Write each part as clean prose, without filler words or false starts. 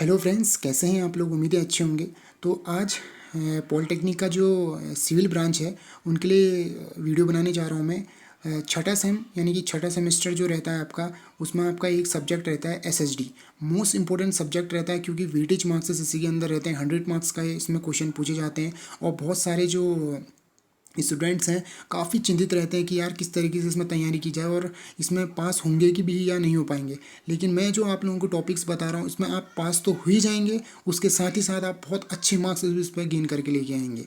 Hello friends, कैसे हैं आप लोग। उम्मीद है अच्छे होंगे। तो आज पॉलिटेक्निक का जो सिविल ब्रांच है उनके लिए वीडियो बनाने जा रहा हूँ मैं। छठा सेम यानी कि छठा सेमेस्टर जो रहता है आपका, उसमें आपका एक सब्जेक्ट रहता है एसएसडी। मोस्ट इंपॉर्टेंट सब्जेक्ट रहता है क्योंकि वेटेज मार्क्स इसी के अंदर रहते हैं। 100 मार्क्स का इसमें क्वेश्चन पूछे जाते हैं और बहुत सारे जो स्टूडेंट्स हैं काफ़ी चिंतित रहते हैं कि यार किस तरीके से इसमें तैयारी की जाए और इसमें पास होंगे कि भी या नहीं हो पाएंगे। लेकिन मैं जो आप लोगों को टॉपिक्स बता रहा हूँ इसमें आप पास तो हो ही जाएंगे, उसके साथ ही साथ आप बहुत अच्छे मार्क्स इस पर गेन करके लेके आएंगे।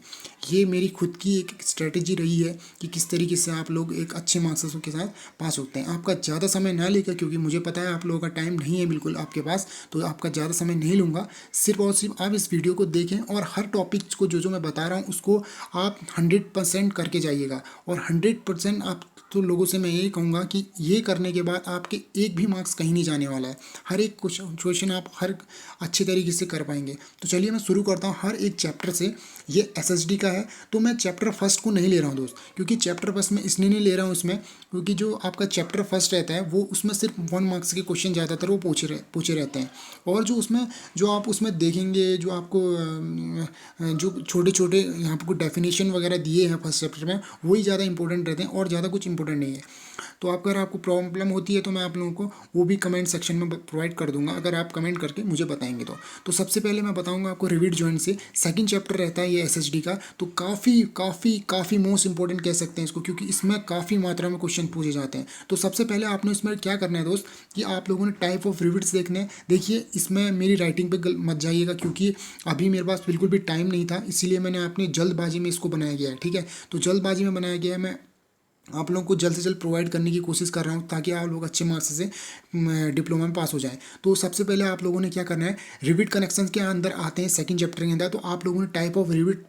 ये मेरी खुद की एक स्ट्रेटजी रही है कि किस तरीके से आप लोग एक अच्छे मार्क्स के साथ पास होते हैं। आपका ज़्यादा समय ना लेकर, क्योंकि मुझे पता है आप लोगों का टाइम नहीं है बिल्कुल आपके पास, तो आपका ज़्यादा समय नहीं लूँगा। सिर्फ और सिर्फ आप इस वीडियो को देखें और हर टॉपिक को जो जो मैं बता रहा हूँ उसको आप 100% करके जाइएगा। और 100% आप तो लोगों से मैं यही कहूँगा कि ये करने के बाद आपके एक भी मार्क्स कहीं नहीं जाने वाला है। हर एक क्वेश्चन आप हर अच्छे तरीके से कर पाएंगे। तो चलिए मैं शुरू करता हूँ हर एक चैप्टर से। ये एसएसडी का है तो मैं चैप्टर फर्स्ट को नहीं ले रहा हूँ दोस्त, क्योंकि चैप्टर फर्स्ट में इसलिए नहीं ले रहा हूँ इसमें क्योंकि जो आपका चैप्टर फर्स्ट रहता है वो उसमें सिर्फ 1 मार्क्स के क्वेश्चन ज़्यादातर वो पूछे रहते हैं। और जो उसमें जो आप उसमें देखेंगे, जो आपको जो छोटे छोटे यहाँ पर डेफिनेशन वगैरह दिए हैं फर्स्ट चैप्टर में, वही ज़्यादा इंपॉर्टेंट रहते हैं और ज़्यादा कुछ इंपॉर्टेंट नहीं है। तो अगर आपको प्रॉब्लम होती है तो मैं आप लोगों को वो भी कमेंट सेक्शन में प्रोवाइड कर दूंगा, अगर आप कमेंट करके मुझे बताएंगे तो सबसे पहले मैं बताऊंगा आपको रिविट जॉइंट से। सेकंड चैप्टर रहता है ये एसएसडी का, तो काफ़ी काफ़ी काफ़ी मोस्ट इंपॉर्टेंट कह सकते हैं इसको, क्योंकि इसमें काफ़ी मात्रा में क्वेश्चन पूछे जाते हैं। तो सबसे पहले आपने इसमें क्या करना है दोस्त कि आप लोगों ने टाइप ऑफ रिविट्स देखने हैं। देखिए इसमें मेरी राइटिंग पे मत जाइएगा, क्योंकि अभी मेरे पास बिल्कुल भी टाइम नहीं था, इसीलिए मैंने अपनी जल्दबाजी में इसको बनाया गया है। ठीक है, तो जल्दबाजी में बनाया गया है। मैं आप लोगों को जल्द से जल्द प्रोवाइड करने की कोशिश कर रहा हूँ ताकि आप लोग अच्छे मार्क्स से डिप्लोमा में पास हो जाएं। तो सबसे पहले आप लोगों ने क्या करना है, रिविट कनेक्शंस के अंदर आते हैं सेकंड चैप्टर के अंदर। तो आप लोगों ने टाइप ऑफ रिविट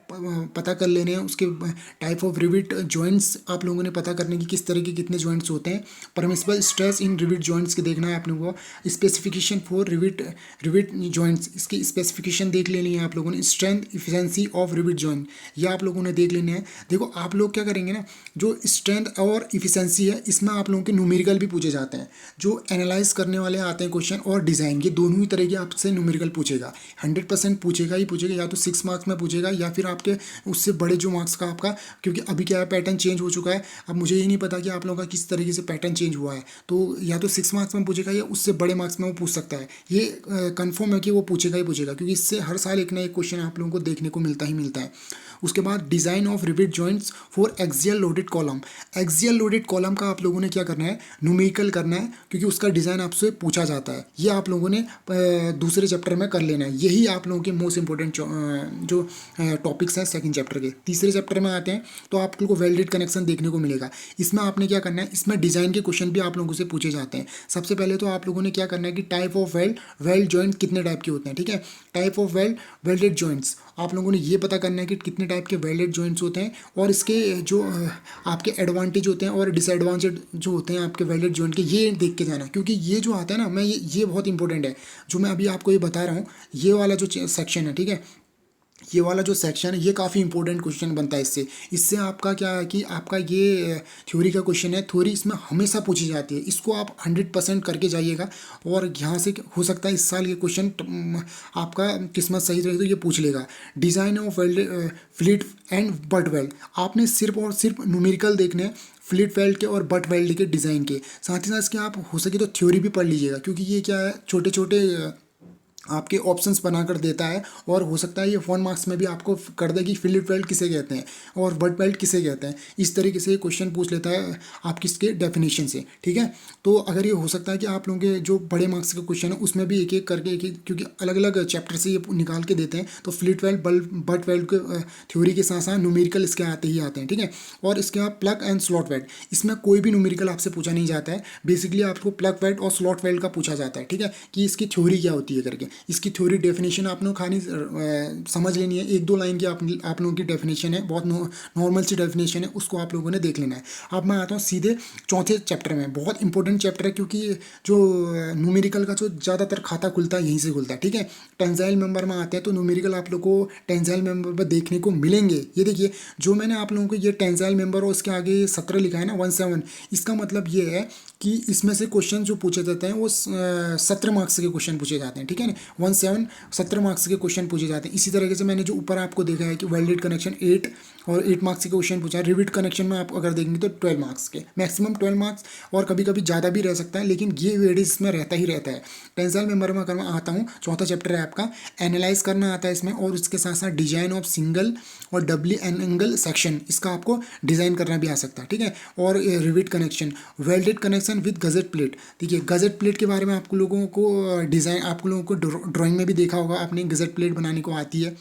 पता कर लेने हैं। उसके टाइप ऑफ रिविट जॉइंट्स आप लोगों ने पता करने की किस तरह के कितने जॉइंट्स होते हैं। Permissible stress in rivet joints के देखना है आप लोगों को। स्पेसिफिकेशन फॉर रिविट जॉइंट्स, इसकी स्पेसिफिकेशन देख लेनी है आप लोगों ने। Strength efficiency of rivet joint, ये आप लोगों ने देख लेने हैं। देखो आप लोग क्या करेंगे ना, जो स्ट्रेंथ और इफिशिएंसी है इसमें आप लोगों के न्यूमेरिकल भी पूछे जाते हैं। जो एनालाइज करने वाले आते हैं क्वेश्चन और डिज़ाइन, ये दोनों ही तरह के आपसे न्यूमेरिकल पूछेगा। 100% पूछेगा ही पूछेगा, या तो 6 मार्क्स में पूछेगा या फिर आपके उससे बड़े जो मार्क्स का आपका, क्योंकि अभी क्या है पैटर्न चेंज हो चुका है। अब मुझे ये नहीं पता कि आप लोगों का किस तरीके से पैटर्न चेंज हुआ है, तो या तो 6 मार्क्स में पूछेगा या उससे बड़े मार्क्स में वो पूछ सकता है। ये कन्फर्म है कि वो पूछेगा ही पूछेगा, क्योंकि इससे हर साल एक ना एक क्वेश्चन आप लोगों को देखने को मिलता ही मिलता है। उसके बाद design of rivet joints for axial loaded column. Axial loaded column का आप लोगों ने क्या करना है, न्यूमेरिकल करना है, क्योंकि उसका डिज़ाइन आपसे पूछा जाता है। ये आप लोगों ने दूसरे चैप्टर में कर लेना है। यही आप लोगों के मोस्ट इंपॉर्टेंट जो टॉपिक्स हैं सेकंड चैप्टर के। तीसरे चैप्टर में आते हैं तो आप लोगों को वेल्डेड कनेक्शन देखने को मिलेगा। इसमें आपने क्या करना है, इसमें डिज़ाइन के क्वेश्चन भी आप लोगों से पूछे जाते हैं। सबसे पहले तो आप लोगों ने क्या करना है कि टाइप ऑफ वेल्ड जॉइंट कितने टाइप के होते हैं। ठीक है, टाइप ऑफ वेल्डेड जॉइंट्स आप लोगों ने ये पता करना है कि कितने टाइप के वेल्डेड जॉइंट्स होते हैं, और इसके जो आपके एडवांटेज होते हैं और डिसएडवांटेज जो होते हैं आपके वेल्डेड जॉइंट के, ये देख के जाना। क्योंकि ये जो आता है ना, मैं ये बहुत इंपॉर्टेंट है जो मैं अभी आपको ये बता रहा हूँ। ये वाला जो सेक्शन है, ठीक है, ये वाला जो सेक्शन है ये काफ़ी इंपॉर्टेंट क्वेश्चन बनता है इससे। इससे आपका क्या है कि आपका ये थ्योरी का क्वेश्चन है, थ्योरी इसमें हमेशा पूछी जाती है। इसको आप 100% करके जाइएगा, और यहाँ से हो सकता है इस साल ये क्वेश्चन आपका किस्मत सही रहे तो ये पूछ लेगा। Design of weld fleet and butt weld, आपने सिर्फ और सिर्फ न्यूमेरिकल देखने हैं फ्लिट वेल्ड के और बट वेल्ड के डिज़ाइन के। साथ ही साथ इसके आप हो सके तो थ्योरी भी पढ़ लीजिएगा, क्योंकि ये क्या है छोटे छोटे आपके ऑप्शंस बनाकर देता है, और हो सकता है ये 1 मार्क्स में भी आपको कर दे कि फिलिप वेल्ट किसे कहते हैं और बट वेल्ट किसे कहते हैं। इस तरीके से क्वेश्चन पूछ लेता है आप किसके डेफिनेशन से। ठीक है, तो अगर ये हो सकता है कि आप लोगों के जो बड़े मार्क्स के क्वेश्चन है उसमें भी एक एक करके एक, क्योंकि अलग अलग चैप्टर से ये निकाल के देते हैं, तो फ्लिट वेल्ट बट वेल्ट के थ्योरी के साथ साथ न्यूमेरिकल इसके आते ही आते हैं। ठीक है, और इसके बाद प्लग एंड स्लॉट वेल्ट, इसमें कोई भी न्यूमेरिकल आपसे पूछा नहीं जाता है। बेसिकली आपको प्लग वेल्ट और स्लॉट वेल्ट का पूछा जाता है। ठीक है, कि इसकी थ्योरी क्या होती है करके। इसकी थ्योरी डेफिनेशन आप लोग खानी समझ लेनी है, 1-2 लाइन की आप लोगों की डेफिनेशन है, बहुत नॉर्मल सी डेफिनेशन है, उसको आप लोगों ने देख लेना है। अब मैं आता हूँ सीधे चौथे चैप्टर में। बहुत इंपॉर्टेंट चैप्टर है, क्योंकि जो न्यूमेरिकल का जो ज़्यादातर खाता खुलता है यहीं से खुलता है। ठीक है, टेंसाइल मेंबर में आते हैं तो न्यूमेरिकल आप लोग को टेंसाइल मेंबर पर देखने को मिलेंगे। ये देखिए जो मैंने आप लोगों को ये टेंसाइल मेंबर और उसके आगे 17 लिखा है ना, 17, इसका मतलब ये है कि इसमें से क्वेश्चन जो पूछे जाते हैं वो 17 मार्क्स के क्वेश्चन पूछे जाते हैं। ठीक है ना, 17 मार्क्स के क्वेश्चन पूछे जाते हैं। इसी तरीके से मैंने जो ऊपर आपको देखा है कि वेल्डेड कनेक्शन 8 और 8 मार्क्स के क्वेश्चन पूछा है। रिविट कनेक्शन में आप अगर देखेंगे तो 12 मार्क्स के, मैक्सिमम 12 मार्क्स, और कभी कभी ज़्यादा भी रह सकता है, लेकिन ये वेटेज इसमें रहता ही रहता है। टेंसाइल मेंबर में अगर मैं आता हूँ, चौथा चैप्टर है आपका, एनालाइज करना आता है इसमें, और उसके साथ साथ डिजाइन ऑफ सिंगल और डबली एंगल सेक्शन, इसका आपको डिज़ाइन करना भी आ सकता है, ठीक है। और rivet connection, welded connection with gazette plate. देखिए गजेट प्लेट के बारे में आप लोगों को डिज़ाइन, आप लोगों को ड्राइंग में भी देखा होगा आपने, गजेट प्लेट बनाने को आती है।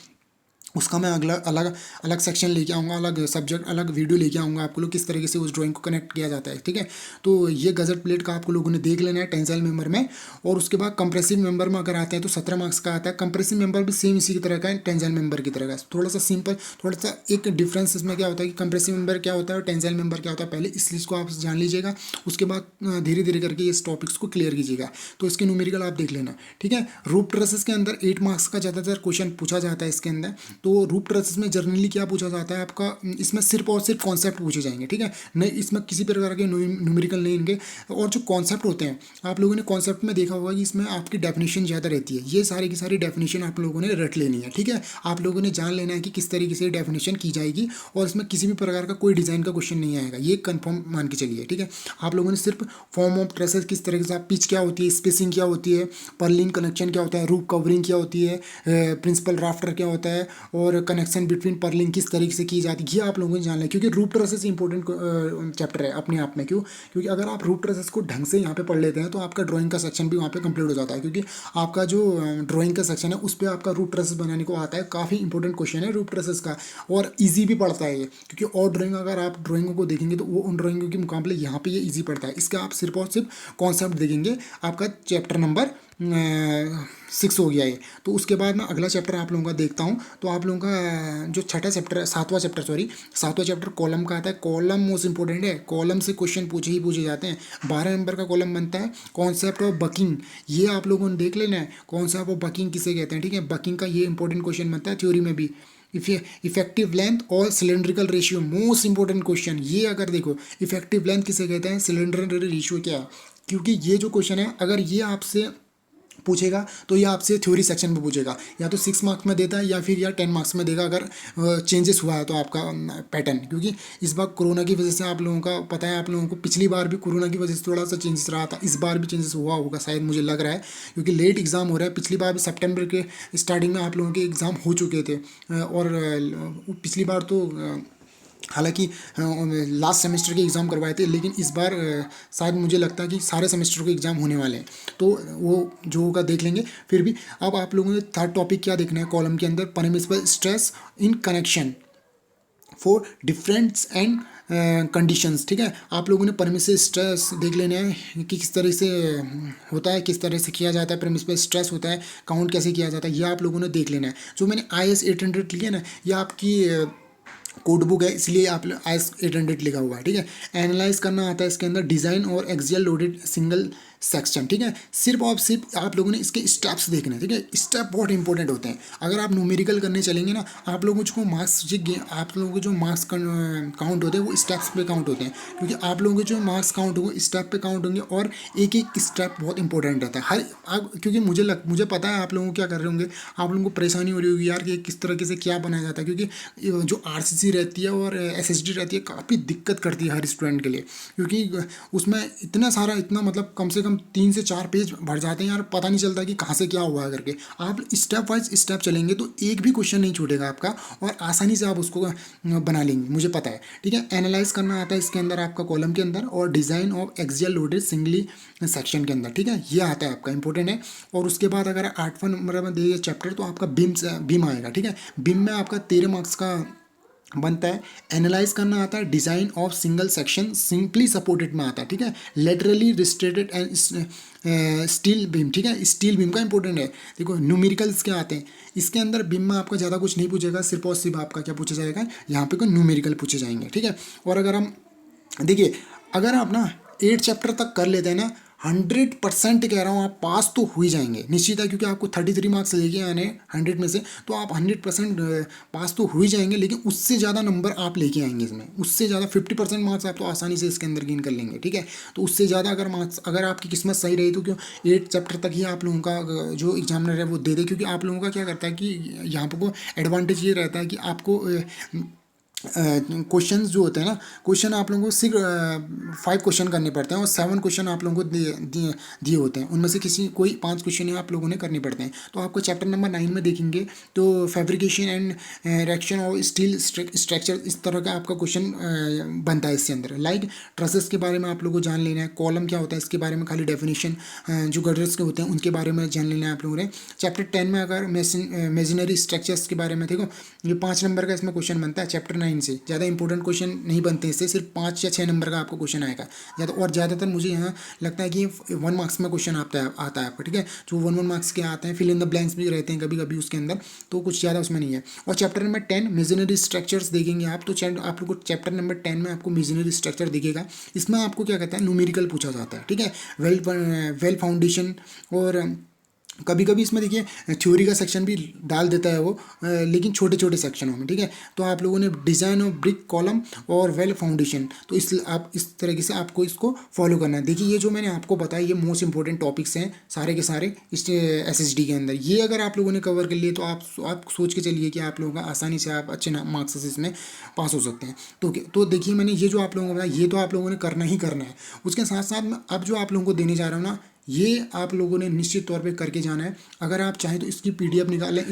उसका मैं अगला अलग अलग सेक्शन लेके आऊँगा, अलग सब्जेक्ट, अलग वीडियो लेके आऊँगा आपको लोग किस तरीके से उस ड्राइंग को कनेक्ट किया जाता है, ठीक है। तो ये गजट प्लेट का आपको लोगों ने देख लेना है टेंसाइल मेंबर में। और उसके बाद कंप्रेसिव मेंबर में अगर आते हैं तो 17 मार्क्स का आता है। कंप्रेसिव मेंबर भी सेम इसी की तरह का है, टेंसाइल मेंबर की तरह का, थोड़ा सा सिंपल, थोड़ा सा एक डिफरेंस इसमें क्या होता है कि कंप्रेसिव मेंबर क्या होता है और टेंसाइल मेंबर क्या होता है, पहले इस चीज़ को आप जान लीजिएगा, उसके बाद धीरे धीरे करके इस टॉपिक्स को क्लियर कीजिएगा। तो इसके न्यूमेरिकल आप देख लेना, ठीक है। रूप ट्रेसेस के अंदर 8 मार्क्स का ज़्यादातर क्वेश्चन पूछा जाता है इसके अंदर। तो रूप ट्रेसेस जनरली क्या पूछा जाता है आपका, इसमें सिर्फ और सिर्फ कॉन्सेप्ट पूछे जाएंगे, ठीक है। नहीं, इसमें किसी प्रकार के न्यूमेरिकल नहीं इनके। और जो कॉन्सेप्ट होते हैं, आप लोगों ने कॉन्सेप्ट में देखा होगा कि इसमें आपकी डेफिनेशन ज़्यादा रहती है। ये सारी की सारी डेफिनेशन आप लोगों ने रट लेनी है, ठीक है। आप लोगों ने जान लेना है कि किस तरीके से डेफिनेशन की जाएगी, और इसमें किसी भी प्रकार का कोई डिज़ाइन का क्वेश्चन नहीं आएगा, ये कंफर्म मान के चलिए, ठीक है। आप लोगों ने सिर्फ फॉर्म ऑफ ट्रेसेस, किस तरीके से, पिच क्या होती है, स्पेसिंग क्या होती है, पर्लिंग कनेक्शन क्या होता है, रूफ कवरिंग क्या होती है, प्रिंसिपल राफ्टर क्या होता है, और कनेक्शन बिटवीन पर्लिंग किस तरीके से की जाती है, ये आप लोगों ने जान लिया। क्योंकि रूफ ट्रेसेस इंपॉर्टेंट चैप्टर है अपने आप में। क्योंकि अगर आप रूफ ट्रेसेस को ढंग से यहाँ पे पढ़ लेते हैं तो आपका ड्राइंग का सेक्शन भी वहाँ पे कंप्लीट हो जाता है। क्योंकि आपका जो ड्राइंग का सेक्शन है उस पर आपका रूफ ट्रेसेस बनाने को आता है। काफ़ी इंपॉर्टेंट क्वेश्चन है रूफ ट्रेसेस का, और ईजी भी पड़ता है ये। क्योंकि और ड्राइंग अगर आप ड्राइंगों को देखेंगे तो वो उन ड्राइंगों के मुकाबले यहाँ पे ये ईजी पड़ता है। इसका आप सिर्फ और सिर्फ कॉन्सेप्ट देखेंगे, आपका चैप्टर नंबर 6 हो गया ये। तो उसके बाद मैं अगला चैप्टर आप लोगों का देखता हूँ। तो आप लोगों का जो छठा चैप्टर है, सातवां चैप्टर कॉलम का आता है। कॉलम मोस्ट इंपॉर्टेंट है, कॉलम से क्वेश्चन पूछे जाते हैं। 12 नंबर का कॉलम बनता है। कॉन्सेप्ट ऑफ बकिंग, ये आप लोगों ने देख लेना है, कॉन्सेप्ट ऑफ बकिंग किसे कहते हैं, ठीक है। बकिंग का ये इंपॉर्टेंट क्वेश्चन बनता है थ्योरी में भी। इफेक्टिव लेंथ और cylindrical ratio, most important question ये। अगर देखो इफेक्टिव लेंथ किसे कहते हैं, सिलेंड्रिकल रेशियो क्या है। क्योंकि ये जो क्वेश्चन है अगर ये आपसे पूछेगा तो ये आपसे थ्योरी सेक्शन में पूछेगा, या तो 6 मार्क्स में देता है या फिर 10 मार्क्स में देगा, अगर चेंजेस हुआ है तो आपका पैटर्न। क्योंकि इस बार कोरोना की वजह से आप लोगों का पता है, आप लोगों को पिछली बार भी कोरोना की वजह से थोड़ा सा चेंजेस रहा था, इस बार भी चेंजेस हुआ होगा शायद, मुझे लग रहा है। क्योंकि लेट एग्ज़ाम हो रहा है, पिछली बार भी सितंबर के स्टार्टिंग में आप लोगों के एग्ज़ाम हो चुके थे। और पिछली बार तो हालांकि लास्ट सेमेस्टर के एग्ज़ाम करवाए थे, लेकिन इस बार शायद मुझे लगता है कि सारे सेमेस्टर के एग्ज़ाम होने वाले हैं, तो वो जो होगा देख लेंगे। फिर भी अब आप लोगों ने थर्ड टॉपिक क्या देखना है कॉलम के अंदर, permissible stress in connection for डिफरेंट्स and conditions, ठीक है। आप लोगों ने परमिसिबल स्ट्रेस देख लेना है कि किस तरह से होता है, किस तरह से किया जाता है, परमिसिबल स्ट्रेस होता है, काउंट कैसे किया जाता है, ये आप लोगों ने देख लेना है। जो मैंने IS 800 लिया ना, ये आपकी कोड बुक है, इसलिए आप IS 800 लिखा हुआ है, ठीक है। एनालाइज करना आता है इसके अंदर, डिज़ाइन और एक्सियल लोडेड सिंगल सेक्शन, ठीक है। सिर्फ और सिर्फ आप लोगों ने इसके स्टेप्स देखने हैं, ठीक है। स्टेप बहुत इंपॉर्टेंट होते हैं। अगर आप न्यूमेरिकल करने चलेंगे ना, आप लोगों को मार्क्स, आप लोगों के जो मार्क्स काउंट होते हैं वो स्टेप्स पे काउंट होते हैं। क्योंकि आप लोगों के जो मार्क्स काउंट होंगे स्टेप पे काउंट होंगे, और एक एक स्टेप बहुत इंपॉर्टेंट रहता है हर आप। क्योंकि मुझे पता है आप लोगों को क्या कर रहे होंगे, आप लोगों को परेशानी हो रही होगी यार कि किस तरीके से क्या बनाया जाता है। क्योंकि जो RCC रहती है और SSD रहती है, काफ़ी दिक्कत करती है हर स्टूडेंट के लिए। क्योंकि उसमें इतना सारा, इतना मतलब कम से कम 3 से 4 पेज भर जाते हैं यार, पता नहीं चलता कि कहाँ से क्या हुआ है करके। आप स्टेप वाइज स्टेप चलेंगे तो एक भी क्वेश्चन नहीं छूटेगा आपका, और आसानी से आप उसको बना लेंगे, मुझे पता है, ठीक है। एनालाइज करना आता है इसके अंदर आपका कॉलम के अंदर, और design of axial loaded singly section के अंदर, ठीक है, ये आता है आपका इंपॉर्टेंट है। और उसके बाद अगर 8वां नंबर में देखिए चैप्टर, तो आपका बीम आएगा, ठीक है। बीम में आपका 13 मार्क्स का बनता है। एनालाइज करना आता है, design of single section simply supported में आता है, ठीक है। लेटरली रिस्ट्रेटेड एंड स्टील बीम, ठीक है। स्टील बीम का इंपॉर्टेंट है। देखो न्यूमेरिकल्स क्या आते हैं इसके अंदर, बीम में आपका ज़्यादा कुछ नहीं पूछेगा, सिर्फ और सिर्फ आपका क्या पूछा जाएगा, यहाँ पे कोई न्यूमेरिकल पूछे जाएंगे, ठीक है। और अगर हम देखिए, अगर आप ना 8 चैप्टर तक कर लेते हैं ना, 100% कह रहा हूँ, आप पास तो हो ही जाएंगे निश्चित है, क्योंकि आपको 33 मार्क्स लेके आने हैं 100 में से, तो आप 100% पास तो हो ही जाएंगे, लेकिन उससे ज़्यादा नंबर आप लेके आएंगे इसमें, उससे ज़्यादा 50% मार्क्स आप तो आसानी से इसके अंदर गेन कर लेंगे, ठीक है। तो उससे ज़्यादा अगर मार्क्स, अगर आपकी किस्मत सही रही तो क्यों 8 चैप्टर तक ही आप लोगों का जो एग्जामिनर है वो दे दे, क्योंकि आप लोगों का क्या करता है कि यहाँ पर को एडवांटेज ये रहता है कि आपको क्वेश्चंस जो होते हैं ना, क्वेश्चन आप लोगों को सिर्फ 5 क्वेश्चन करने पड़ते हैं, और 7 क्वेश्चन आप लोगों को दिए होते हैं, उनमें से किसी कोई 5 क्वेश्चन आप लोगों ने करने पड़ते हैं। तो आपको चैप्टर नंबर 9 में देखेंगे तो फैब्रिकेशन एंड रिएक्शन और स्टील स्ट्रक्चर, इस तरह का आपका क्वेश्चन बनता है इसके अंदर। लाइक ट्रसेस के बारे में आप लोगों को जान लेना है, कॉलम क्या होता है इसके बारे में खाली डेफिनेशन, जो गर्डर्स के होते हैं उनके बारे में जान लेना है आप लोगों ने। चैप्टर 10 में अगर मेशनरी स्ट्रक्चर्स के बारे में देखो, ये 5 नंबर का इसमें क्वेश्चन बनता है चैप्टर 9 से, ज़्यादा इंपॉर्टेंट क्वेश्चन नहीं बनते इससे, सिर्फ 5 या 6 नंबर का आपको क्वेश्चन आएगा ज़्यादा, और ज़्यादातर मुझे यहाँ लगता है कि 1 मार्क्स में क्वेश्चन आता है आपका, ठीक है। जो 1 मार्क्स के आते हैं, फिल इन द ब्लैंक्स भी रहते हैं कभी कभी उसके अंदर, तो कुछ ज़्यादा उसमें नहीं है। और चैप्टर नंबर 10 मेशनरी स्ट्रक्चर्स देखेंगे आप, तो आप लोग को चैप्टर नंबर 10 में आपको मेशनरी स्ट्रक्चर दिखेगा। इसमें आपको क्या कहता है, न्यूमेरिकल पूछा जाता है, ठीक है, वेल फाउंडेशन, और कभी कभी इसमें देखिए थ्योरी का सेक्शन भी डाल देता है वो, लेकिन छोटे छोटे सेक्शनों में, ठीक है। तो आप लोगों ने डिज़ाइन ऑफ ब्रिक कॉलम और वेल फाउंडेशन, तो आप इस तरीके से आपको इसको फॉलो करना है। देखिए ये जो मैंने आपको बताया ये मोस्ट इंपॉर्टेंट टॉपिक्स हैं सारे के सारे इस एसएसडी के अंदर, ये अगर आप लोगों ने कवर कर लिए तो आप सोच के चलिए कि आप लोगों का आसानी से आप अच्छे मार्क्स से इसमें पास हो सकते हैं। तो देखिए मैंने ये जो आप लोगों को बताया ये तो आप लोगों ने करना ही करना है। उसके साथ साथ मैं अब जो आप लोगों को देने जा रहा हूँ ना, ये आप लोगों ने निश्चित तौर पे करके जाना है। अगर आप चाहें तो इसकी पीडीएफ निकाल लें,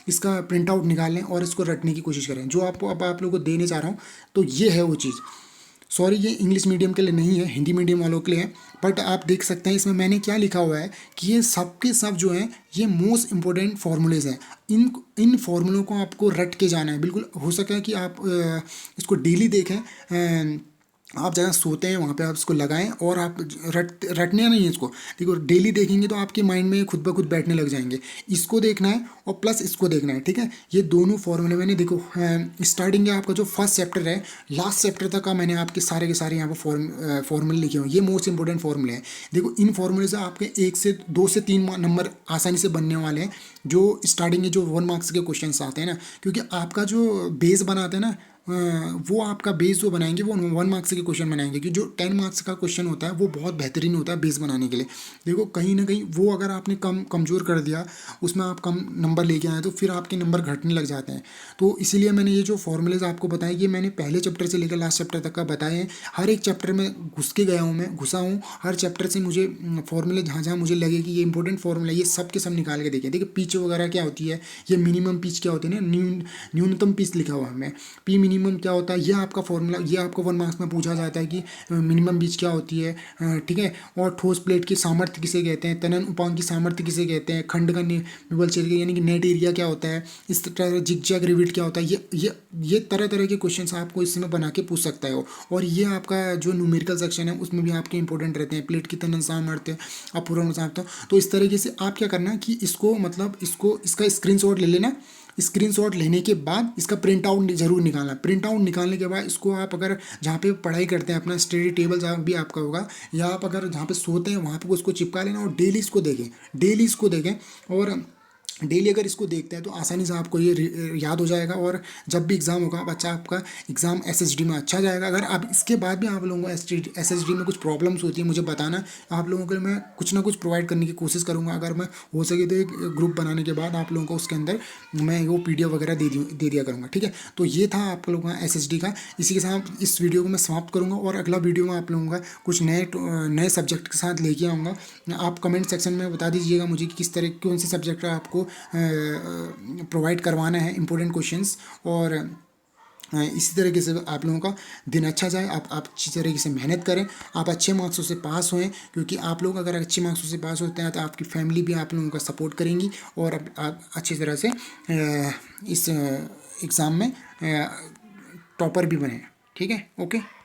इसका प्रिंट आउट निकाल लें और इसको रटने की कोशिश करें। जो आपको अब आप लोगों को देने जा रहा हूँ तो ये है वो चीज़। सॉरी ये इंग्लिश मीडियम के लिए नहीं है, हिंदी मीडियम वालों के लिए है। बट आप देख सकते हैं इसमें मैंने क्या लिखा हुआ है कि ये सब के सब जो हैं ये मोस्ट इंपॉर्टेंट फार्मूलेज हैं। इन फार्मूलों को आपको रट के जाना है। बिल्कुल हो सके कि आप इसको डेली देखें, आप जहाँ सोते हैं वहाँ पे आप इसको लगाएं, और आप रटने नहीं है इसको, देखो डेली देखेंगे तो आपके माइंड में खुद ब खुद बैठने लग जाएंगे। इसको देखना है और प्लस इसको देखना है, ठीक है। ये दोनों फॉर्मूले मैंने देखो स्टार्टिंग है आपका जो फर्स्ट चैप्टर है लास्ट चैप्टर तक का मैंने आपके सारे के सारे यहाँ पर फॉर्मूले लिखे हुए हैं। ये मोस्ट इंपॉर्टेंट फॉर्मूले हैं। देखो इन फॉर्मूले से आपके 2 से 3 नंबर आसानी से बनने वाले हैं, जो स्टार्टिंग के जो 1 मार्क्स के क्वेश्चन आते हैं ना, क्योंकि आपका जो बेस बनाते हैं ना, वो आपका बेस जो बनाएंगे वो 1 मार्क्स के क्वेश्चन बनाएंगे, कि जो 10 मार्क्स का क्वेश्चन होता है वो बहुत बेहतरीन होता है बेस बनाने के लिए। देखो कहीं ना कहीं वो अगर आपने कमज़ोर कर दिया, उसमें आप कम नंबर लेके आए तो फिर आपके नंबर घटने लग जाते हैं। तो इसीलिए मैंने ये जो फॉर्मूलेज आपको बताए ये मैंने पहले चैप्टर से लेकर लास्ट चैप्टर तक का बताए हैं। हर एक चैप्टर में घुस के गया हूँ, मैं घुसा हूँ हर चैप्टर से। मुझे फॉर्मूले जहाँ जहाँ मुझे लगे कि ये इंपॉर्टेंट फॉर्मूला ये सब के सब निकाल के देखे। देखिए पिच वगैरह क्या होती है, ये मिनिमम पिच क्या होती है ना, न्यूनतम पिच लिखा हुआ है मैं, पी मिनिमम क्या होता है, ये आपका फॉर्मूला, ये आपको 1 मार्क्स में पूछा जाता है कि मिनिमम पिच क्या होती है, ठीक है। और ठोस प्लेट की सामर्थ्य किसे कहते हैं, तनन उपांग की सामर्थ्य किसे कहते हैं, खंड का निवल क्षेत्र यानी कि नेट एरिया क्या होता है, इस तरह जिगजैग रिविट क्या होता है, ये तरह तरह के क्वेश्चन आपको इसमें बना के पूछ सकता है। और ये आपका जो न्यूमेरिकल सेक्शन है उसमें भी आपके इंपॉर्टेंट रहते हैं, प्लेट की तनन सामर्थ्य, अपूर्ण सामर्थ्य। तो इस तरीके से आप क्या करना कि इसको मतलब इसका स्क्रीनशॉट ले लेना। स्क्रीनशॉट लेने के बाद इसका प्रिंट आउट जरूर निकालना। प्रिंट आउट निकालने के बाद इसको आप अगर जहाँ पे पढ़ाई करते हैं अपना स्टडी टेबल जहाँ भी आपका होगा, या आप अगर जहाँ पे सोते हैं वहाँ पे उसको चिपका लेना और डेली इसको देखें। और डेली अगर इसको देखते हैं तो आसानी से आपको ये याद हो जाएगा, और जब भी एग्ज़ाम होगा बच्चा आपका एग्ज़ाम एसएसडी में अच्छा जाएगा। अगर आप इसके बाद भी आप लोगों को एसएसडी में कुछ प्रॉब्लम्स होती है मुझे बताना, आप लोगों के लिए मैं कुछ ना कुछ प्रोवाइड करने की कोशिश करूँगा। अगर मैं हो सके तो एक ग्रुप बनाने के बाद आप लोगों को उसके अंदर मैं वो पीडीएफ वगैरह दे दिया करूँगा, ठीक है। तो ये था आप लोगों का एसएसडी का। इसी के साथ इस वीडियो को मैं समाप्त करूँगा, और अगला वीडियो में आप लोगों का कुछ नए सब्जेक्ट के साथ लेके आऊँगा। आप कमेंट सेक्शन में बता दीजिएगा मुझे कि किस तरह कौन से सब्जेक्ट का आपको प्रोवाइड करवाना है इंपॉर्टेंट क्वेश्चंस। और इसी तरीके से आप लोगों का दिन अच्छा जाए, आप अच्छी तरीके से मेहनत करें, आप अच्छे मार्क्सों से पास होएं, क्योंकि आप लोग अगर अच्छे मार्क्सों से पास होते हैं तो आपकी फैमिली भी आप लोगों का सपोर्ट करेंगी, और आप अच्छी तरह से इस एग्ज़ाम में टॉपर भी बने, ठीक है। ओके।